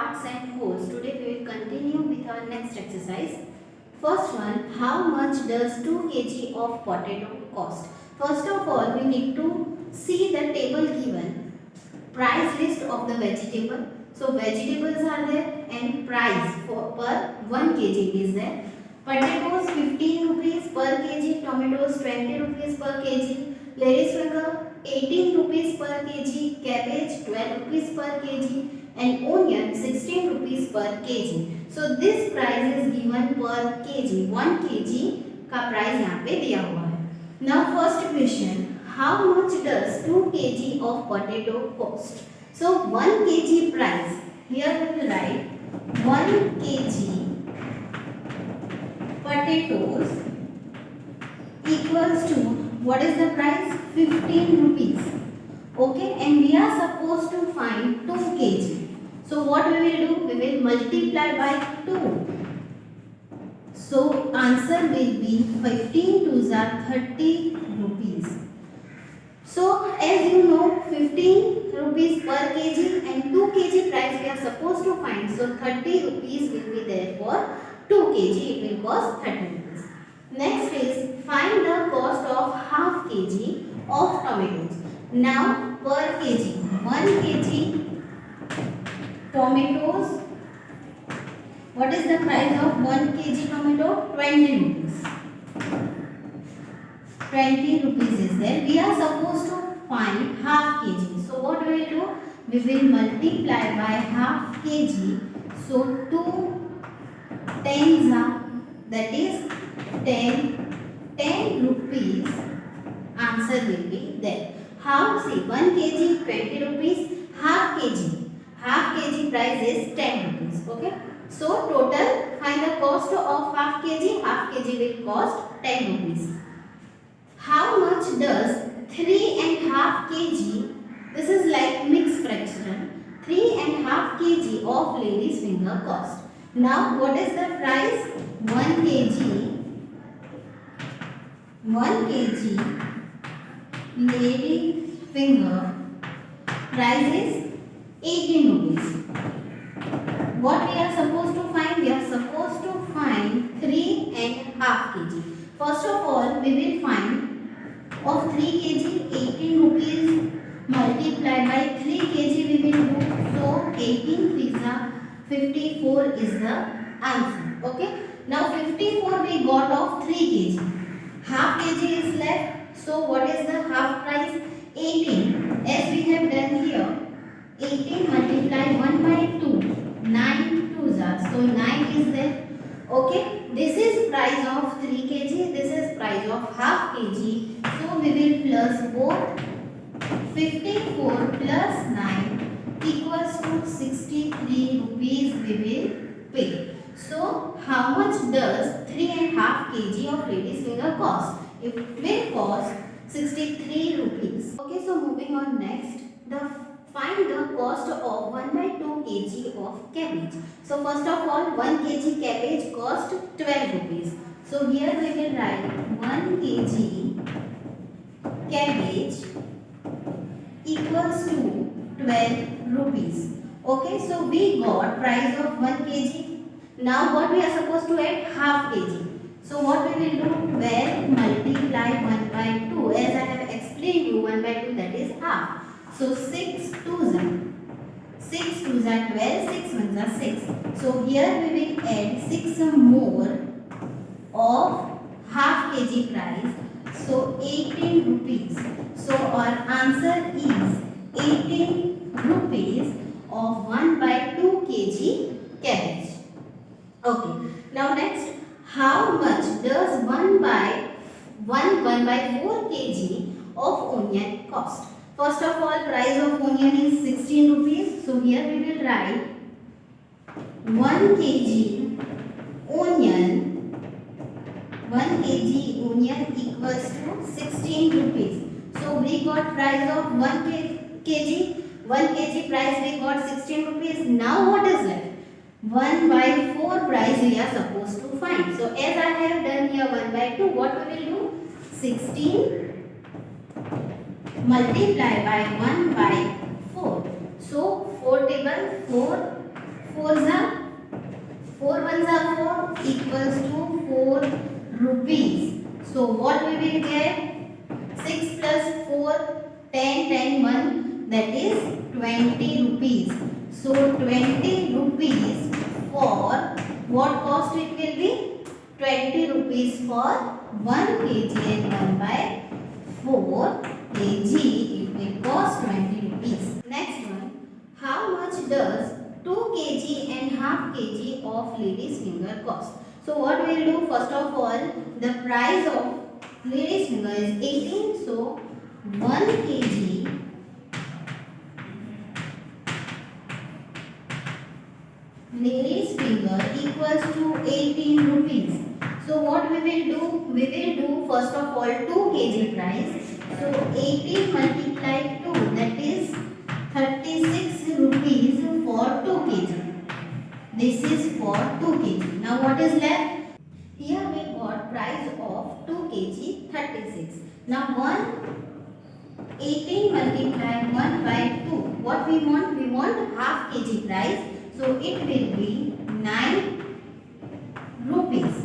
parts and wholes. Today we will continue with our next exercise. First one, how much does 2 kg of potato cost? First of all, we need to see the table given. Price list of the vegetable. So vegetables are there and price for per 1 kg is there. Potatoes 15 rupees per kg, tomatoes 20 rupees per kg, ladies finger 18 rupees per kg, cabbage 12 rupees per kg and onion 16 rupees per kg. So this price is given per kg. 1 kg का price यहाँ पे दिया हुआ है. Now first question, how much does 2 kg of potato cost? So 1 kg price, here we will write 1 kg potatoes equals to, what is the price? 15 rupees. Okay, and we are supposed to find 2 kg. So what we will do? We will multiply by 2. So answer will be 15 twos are 30 rupees. So as you know, 15 rupees per kg and 2 kg price we are supposed to find. So 30 rupees will be there for 2 kg. It will cost 30 rupees. Next is find the cost of half kg of tomatoes. Now per kg, 1 kg tomatoes. What is the price of 1 kg tomato? 20 rupees. 20 rupees is there. We are supposed to find half kg. So what we will do? We will multiply by half kg. So 2 tens are, that is 10 rupees. Answer will be there. How? See, 1 kg 20 rupees, half kg. Half kg price is 10 rupees. Okay. So total find the cost of half kg. Half kg will cost 10 rupees. How much does 3.5 kg? This is like mixed fraction. 3.5 kg of lady's finger cost. Now what is the price? 1 kg. 1 kg lady finger price is 18 rupees. What we are supposed to find? We are supposed to find 3.5 kg. First of all, we will find of 3 kg 18 rupees multiplied by 3 kg we will do. So 18 pizza 54 is the answer. Okay. Now 54 we got of 3 kg. Half kg is left. So what is the half price? 18. As we have done here, 18 multiply 1 by 2. 9 twos are. So 9 is there. Okay. This is price of 3 kg. This is price of half kg. So we will plus both. 54 plus 9 equals to 63 rupees we will pay. So how much does 3.5 kg of lady's finger cost? It will cost 63 rupees. Okay, so moving on next, find the cost of 1 by 2 kg of cabbage. So first of all, 1 kg cabbage cost 12 rupees. So here we will write 1 kg cabbage equals to 12 rupees. Okay, so we got price of 1 kg. Now what we are supposed to add? Half kg. So what we will do? 12 multiply 1 by 2. As I have explained you, 1 by 2 that is half. So 6 twos are 12, 6 ones are 6. So here we will add 6 more of half kg price. So 18 rupees. So our answer is 18 rupees of 1 by 2 kg cabbage. Okay. Now next, how much does 1 by 4 kg of onion cost? First of all, price of onion is 16 rupees. So here we will write 1 kg onion. 1 kg onion equals to 16 rupees. So we got price of 1 kg. 1 kg price we got 16 rupees. Now what is left? 1 by 4 price we are supposed to find. So as I have done here 1 by 2, what we will do? 16 multiply by 1 by 4. So 4 table 4 4s are 4 ones are 4 equals to 4 rupees. So what we will get? 6 plus 4, 10, 10, 1, that is 20 rupees. So 20 rupees for what cost it will be? 20 rupees for 1 kg and 1 by 4 kg it will cost 20 rupees. Next one, how much does 2 kg and half kg of lady's finger cost? So what we will do, first of all, the price of lady's finger is 18, so 1 kg lady's finger equals to 18 rupees. So what we will do? We will do first of all 2 kg price. So 18 multiplied 2, that is 36 rupees for 2 kg. This is for 2 kg. Now what is left? Here we got price of 2 kg 36. Now 18 multiplied 1 by 2. What we want? We want half kg price. So it will be 9 rupees.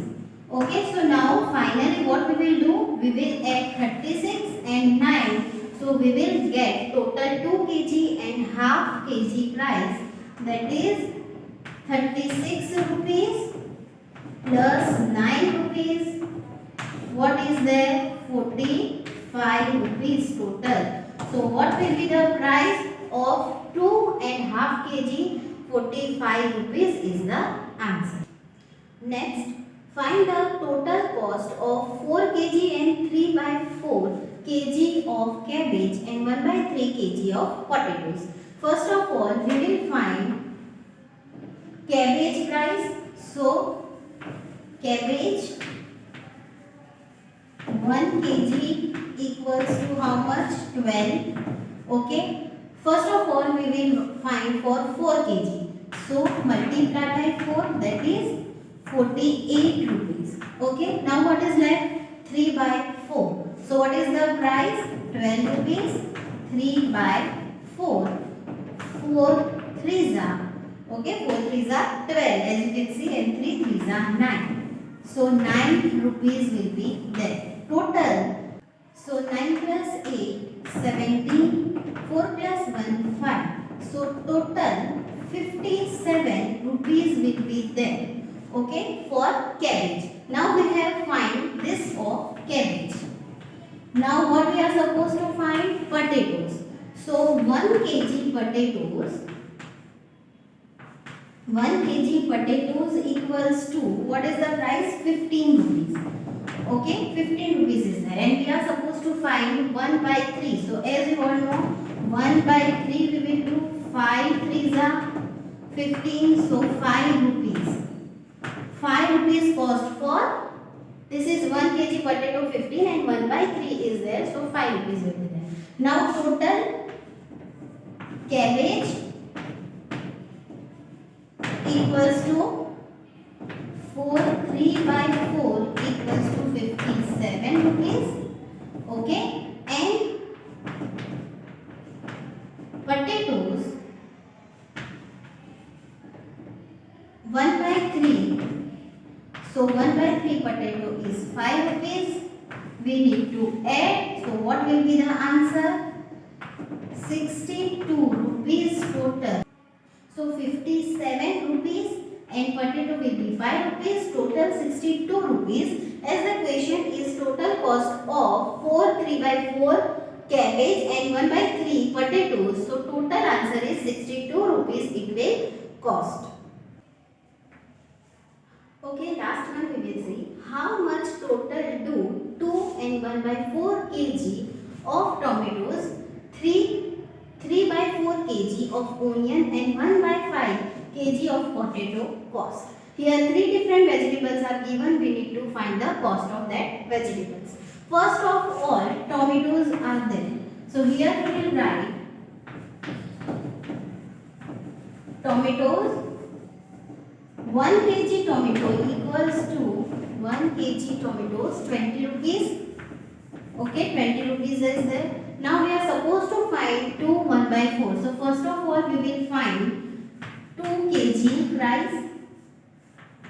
Okay, so now finally what we will do? We will add 36 and 9. So we will get total 2 kg and half kg price, that is 36 rupees plus 9 rupees. What is there? 45 rupees total. So what will be the price of 2 and half kg? 45 rupees is the answer. Next, find the total cost of 4 kg and 3 by 4 kg of cabbage and 1 by 3 kg of potatoes. First of all, we will find cabbage price. So, cabbage 1 kg equals to how much? 12. Okay. First of all, we will find for 4 kg. So, multiply by 4, that is 48 rupees. Okay. Now, what is left? 3 by 4. So, what is the price? 12 rupees. 3 by 4. 4 3s are. Okay. 4 3s are 12, as you can see, and 3 3s are 9. So, 9 rupees will be there. Total. So, 9 plus 8, 17. 4 plus 1, 5. So, total 57 rupees will be there. Okay, for cabbage. Now, we have find this of cabbage. Now, what we are supposed to find? Potatoes. So, 1 kg potatoes. 1 kg potatoes equals to, what is the price? 15 rupees. Okay, 15 rupees is there. And we are supposed to find 1 by 3. So, as you all know, 1 by 3 we will do 5 3s are 15. So, 5 rupees. 5 rupees cost for, this is 1 kg potato 15 and 1 by 3 is there. So, 5 rupees will be there. Now, total cabbage equals to 4 3 by 4 equals to 57 rupees. Okay, and potatoes 1 by 3. So 1 by 3 potato is 5 rupees. We need to add. So what will be the answer? 62 rupees total. So 57 rupees and potato will be 5 rupees. Total 62 rupees. As the question is total cost of 4 3 by 4 cabbage and 1 by 3 potatoes. So total answer is 62 rupees it will cost. Okay, last one we will see how much total do 2 and 1 by 4 kg of tomatoes, 3 by 4 kg of onion and 1 by 5 kg of potato cost. Here 3 different vegetables are given. We need to find the cost of that vegetables. First of all, tomatoes are there. So here we will write tomatoes. 1 kg tomato equals to 1 kg tomatoes 20 rupees. Okay, 20 rupees is there. Now we are supposed to find 2 1 by 4. So first of all we will find 2 2 kg price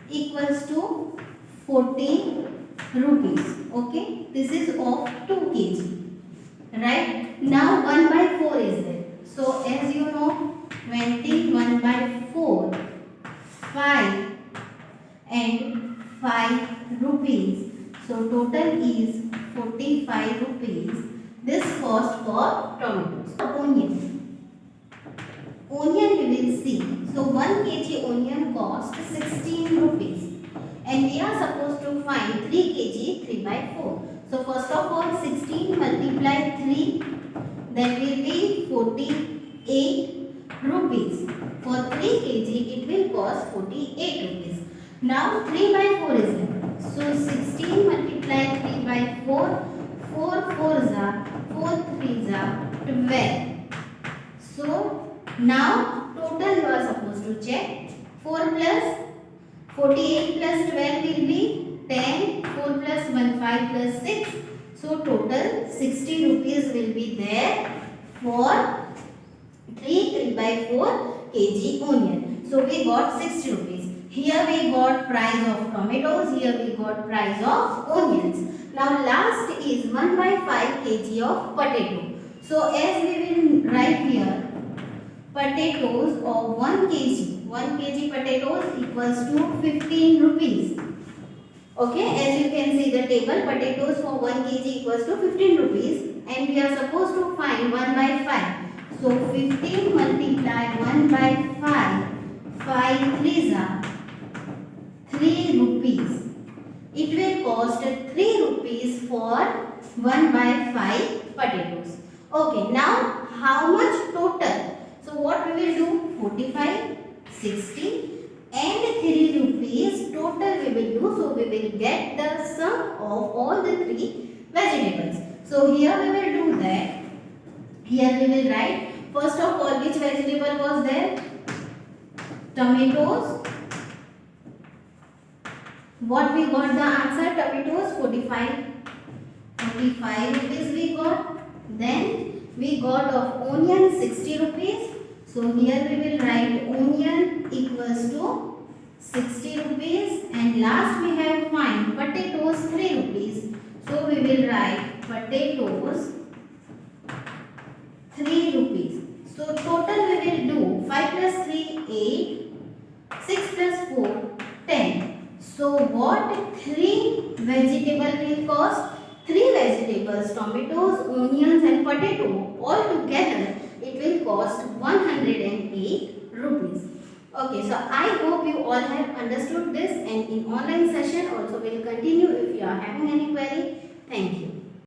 equals to 40 rupees. Okay, this is of 2 kg. Right? Now 1 by 4 is there. So as you know, 21 by 4, 5 and 5 rupees. So total is 45 rupees. This cost for tomatoes. Onion we will see. So 1 kg onion cost 16 rupees. And we are supposed to find 3 kg 3 by 4. So first of all 16 multiply 3, that will be 48 rupees. For 3 kg it will cost 48 rupees. Now 3 by 4 is there. So 16 multiply 3 by 4, 4 4s are 4 3s are 12. So now total you are supposed to check. 4 plus 48 plus 12 will be 10, 4 plus 1 5 plus 6. So total 60 rupees will be there for 3 by 4 kg onion. So we got 60 rupees. Here we got price of tomatoes, here we got price of onions. Now last is 1 by 5 kg of potato. So as we will write here, potatoes of 1 kg potatoes equals to 15 rupees. Okay, as you can see the table, potatoes for 1 kg equals to 15 rupees and we are supposed to find 1 by 5. So 15 multiply 1 by 5, 5 3s are 3 rupees. It will cost 3 rupees for 1 by 5 potatoes. Okay, now how much total? So what we will do? 45, 60 and 3 rupees total we will do. So we will get the sum of all the 3 vegetables. So here we will do that. Here we will write first of all which vegetable was there? Tomatoes. What we got the answer? Tomatoes 45. 45 rupees we got. Then we got of onion 60 rupees. So here we will write onion equals to 60 rupees and last we have find potatoes 3 rupees. So we will write potatoes 3 rupees. So total we will do 5 plus 3 8, 6 plus 4 10. So what 3 vegetable will cost? 3 vegetables, tomatoes, onions and potato all together it will cost 108 rupees. Okay, so I hope you all have understood this and in online session also will continue if you are having any query. Thank you.